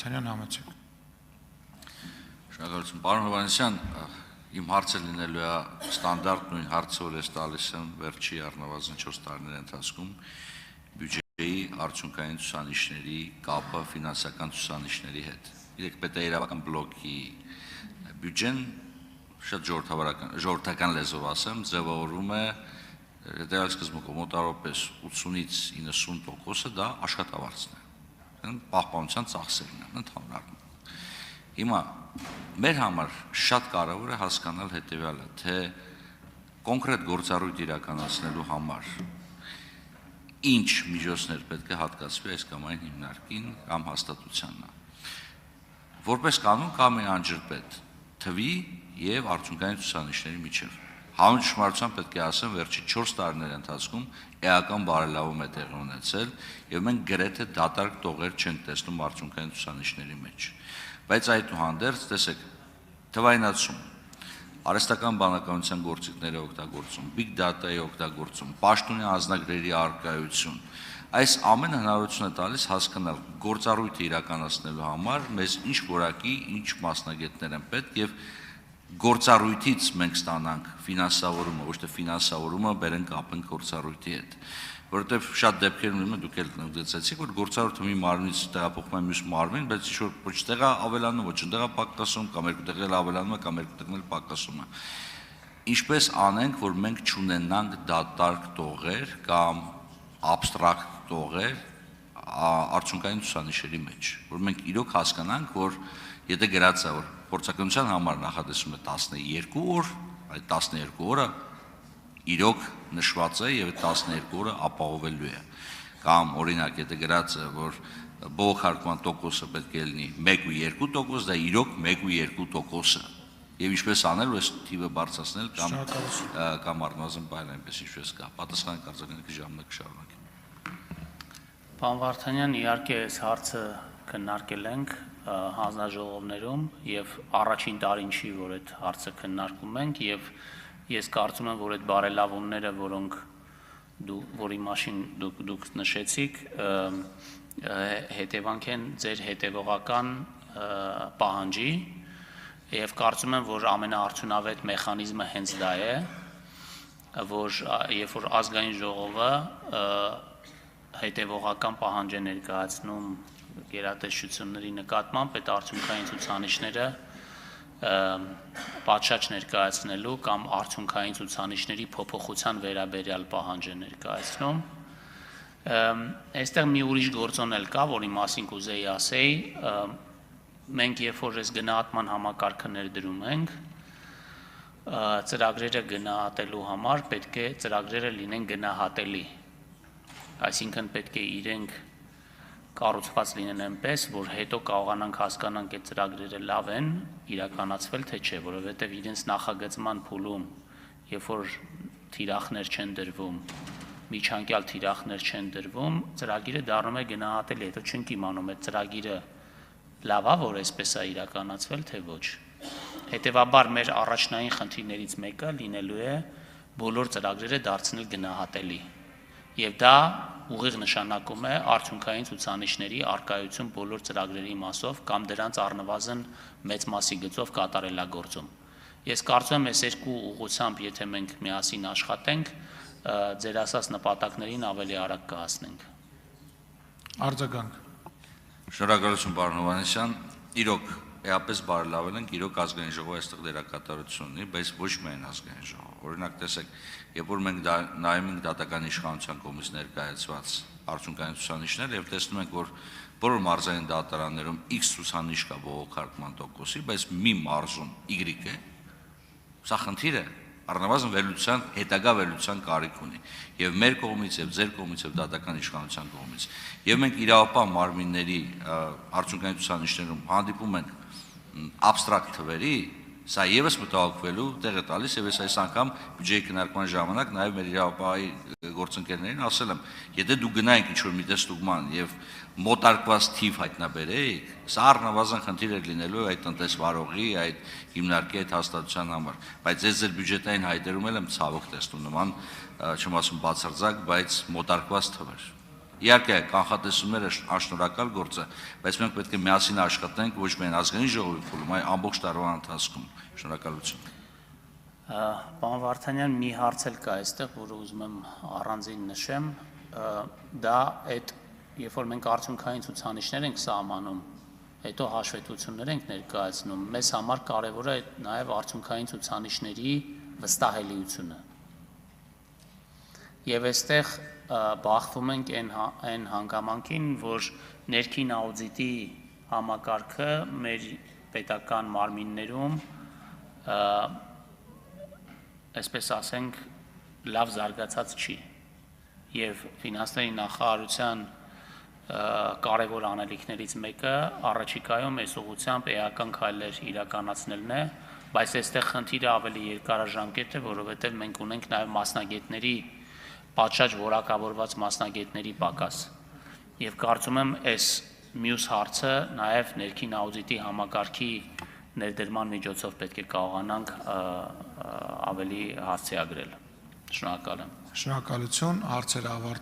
Վարդանյան համեցեք։ Շնորհակալություն, պարոն Հովհաննիսյան, իմ հարցը լինելու է ստանդարտ նույն հարցը, որ ես տալիս եմ վերջի առնվազն 4 տարիների ընթացքում բյուջեի արդյունքային ցուցանիշների կապը ֆինանսական ցուցանիշների հետ։ Իրեք պետաիրավական բլոկի բյուջեն շատ ժողովրդական լեզվով ասեմ, ձևավորում է հետևյալ սկզբունքով մոտավորապես 80-ից 90% դա աշխատավարձն է, պահպանության ծախսերն են ընդհանուր առմամբ։ Հիմա մեր համար շատ կարևոր է հասկանալ հետևյալը, թե կոնկրետ գործառույթ իրականացնելու համար ինչ միջոցներ պետք է հատկացվի այս կամ այն հիմնարկին կամ հաստատությանն։ Որպես կանոն կա մի անջրպետ թվի եւ արդյունքային ցուցանիշների միջև։ Հանուն ճշմարտության պետք է ասեմ, վերջի 4 տարիների ընթացքում էական բարելավում է տեղի ունեցել եւ մենք գրեթե դատարկ տողեր չենք տեսնում արդյունքային ցուցանիշների մեջ։ Բայց այդուհանդերձ, տեսեք, թվայնացում, արհեստական բանականության գործիքների օգտագործում, big data-ի օգտագործում, պաշտոնյա անձնագրերի առկայություն, այս ամենը հնարավորություն է տալիս հասկանալ գործառույթը իրականացնելու համար մեզ ինչ որակի, ինչ մասնագետներ են պետք եւ գործառույթից մենք ստանանք ֆինանսավորումը, ոչ թե ֆինանսավորումը բերենք կապենք գործառույթի հետ, որովհետեւ շատ դեպքեր ունեն, դուք էլ նշեցիք, որ գործառույթը մի մարմնից տեղափոխվում է մյուս մարմին, բայց ինչ-որ ոչ տեղա ավելանում, ոչ տեղա պակասում, կամ երկու տեղել ավելանում է, կամ երկու տեղել պակասում է։ Ինչպես անենք, որ մենք չունենանք դատարկ տողեր կամ abstract տողեր արդյունքային ցուցանիշերի մեջ, որ մենք իրոք հասկանանք, որ եթե գրած է, որ փորձականության համար նախատեսում է 12 օր, այդ 12 օրը իրոք նշված է եւ 12 օրը ապահովելու է։ Կամ օրինակ, եթե գրած է, որ բողոքարկման տոկոսը պետք է լինի 1.2%, դա իրոք 1.2% է։ Եվ ինչպես անել, որ այս թիվը բարձրացնել կամ առնվազն բայր այնպես ինչպես կա։ Պատասխանը կարծիքների ժամանակ կշարունակենք։ Պարոն Վարդանյան, իհարկե այս հարցը քննարկել ենք հանձնաժողովներում եւ առաջին տարին չի, որ այդ հարցը քննարկում ենք եւ ես կարծում եմ, որ այդ բարելավումները, որոնք որի մասին դուք նշեցիք, հետևանք են ձեր հետևողական պահանջի եւ կարծում եմ, որ ամենաարդյունավետ մեխանիզմը հենց դա է, որ երբ որ ազգային ժողովը հետևողական պահանջ է ներկայացնում գերատեսչությունների նկատմամբ, այդ արդյունքային ցուցանիշները պատշաճ ներկայացնելու կամ արդյունքային ցուցանիշների փոփոխության վերաբերյալ պահանջ է ներկայացնում։ Այստեղ մի ուրիշ գործոն էլ կա, որի մասին կուզեի ասեի, մենք երբ որ այս գնահատման համակարգը ներդրում ենք, ծրագրերը գնահատելու համար պետք է ծրագրերը լինեն գնահատելի, այսինքն պետք է իրենք կառուցված լինեն այնպես, որ հետո կարողանանք հասկանանք այդ ծրագրերը լավ են իրականացվել, թե չէ, որովհետև իրենց նախագծման փուլում, երբ որ թիրախներ չեն դրվում, միջանկյալ թիրախներ չեն դրվում, ծրագիրը դառնում է գնահատելի, հետո չենք իմանում այդ ծրագիրը լավ է, որ այսպես է իրականացվել, թե ոչ։ Հետևաբար մեր առաջնային խնդիրներից մեկը լինելու է բոլոր ծրագրերը դարձնել գնահատելի։ Եվ դա ուղիղ նշանակում է արդյունքային ցուցանիշների առկայություն բոլոր ծրագրերի մասով կամ դրանց առնվազն մեծ մասի գծով կատարելագործում։ Ես կարծում եմ, այս երկու ուղղությամբ, եթե մենք միասին աշխատենք, ձեր ասած նպատակներին ավելի արագ կհասնենք։ Արձագանք։ Շնորհակալություն, պարոն Հովհաննիսյան, իրոք էապես բարելավել ենք, իրոք ազգային ժողովը այստեղ դերակատարություն ունի, բայց ոչ միայն ազգային ժողովը։ Օրինակ, տեսեք, երբ որ մենք նայում ենք դատական իշխանության կողմից ներկայացված արդյունքային ցուցանիշներ եւ տեսնում ենք, որ բոլոր մարզային դատարաններում X ցուցանիշ կա բողոքարկման տոկոսի, բայց մի մարզում Y է, սա խնդիր է, առնվազն վերլուծության, հետագա վերլուծության կարիք ունի եւ մեր կողմից եւ ձեր կողմից եւ դատական իշխանության կողմից։ Եվ մենք իրավապահ մարմինների արդյունքային ցուցանիշներում հանդիպում ենք abstract թվերի, սա եւս մտահոգվելու տեղ է տալիս եւ ես այս անգամ բյուջեի քննարկման ժամանակ նաեւ մեր իրավապահի գործընկերներին ասել եմ, եթե դու գնայինք ինչ-որ մի տեստուգման եւ մոտարկված թիվ հայտնաբերեիք, սա առնվազն խնդիր է լինելու այդ տնտեսվարողի, այդ հիմնարկի այդ հաստատության համար, բայց ես ձեր բյուջետային հայտերում եմ ցավոք տեսնում նման, չեմ ասում բացարձակ, բայց մոտարկված թվեր։ Իհարկե, կանխատեսումները անշնորհակալ գործ է, բայց մենք պետք է միասին աշխատենք ոչ միայն ազգային ժողովի փուլում, այլ ամբողջ տարվա ընթացքում։ Շնորհակալություն։ Պարոն Վարդանյան, մի հարց էլ կա այստեղ, որը ուզում եմ առանձին նշեմ, դա այդ երբ որ մենք արդյունքային ցուցանիշներ ենք սահմանում, հետո հաշվետվություններ ենք ներկայացնում, մեզ համար կարևոր է նաև արդյունքային ցուցանիշների վստահելիությունը։ Եվ այստեղ բախվում ենք այն հանգամանքին, որ ներքին աուդիտի համակարգը մեր պետական մարմիններում այսպես ասենք լավ զարգացած չի եւ ֆինանսների նախարարության կարևոր անելիքներից մեկը առաջիկայում այս ուղղությամբ էական քայլեր իրականացնելն է, բայց այստեղ խնդիրը ավելի երկարաժամկետ է, որովհետեւ մենք ունենք նաեւ մասնագետների պատշաճ որակավորված մասնագետների պակաս եւ կարծում եմ այս մյուս հարցը նաեւ ներքին աուդիտի համակարգի ներդրման միջոցով պետք է կարողանանք ավելի հասցեագրել։ Շնորհակալ եմ։ Շնորհակալություն, հարցերը ավարտվել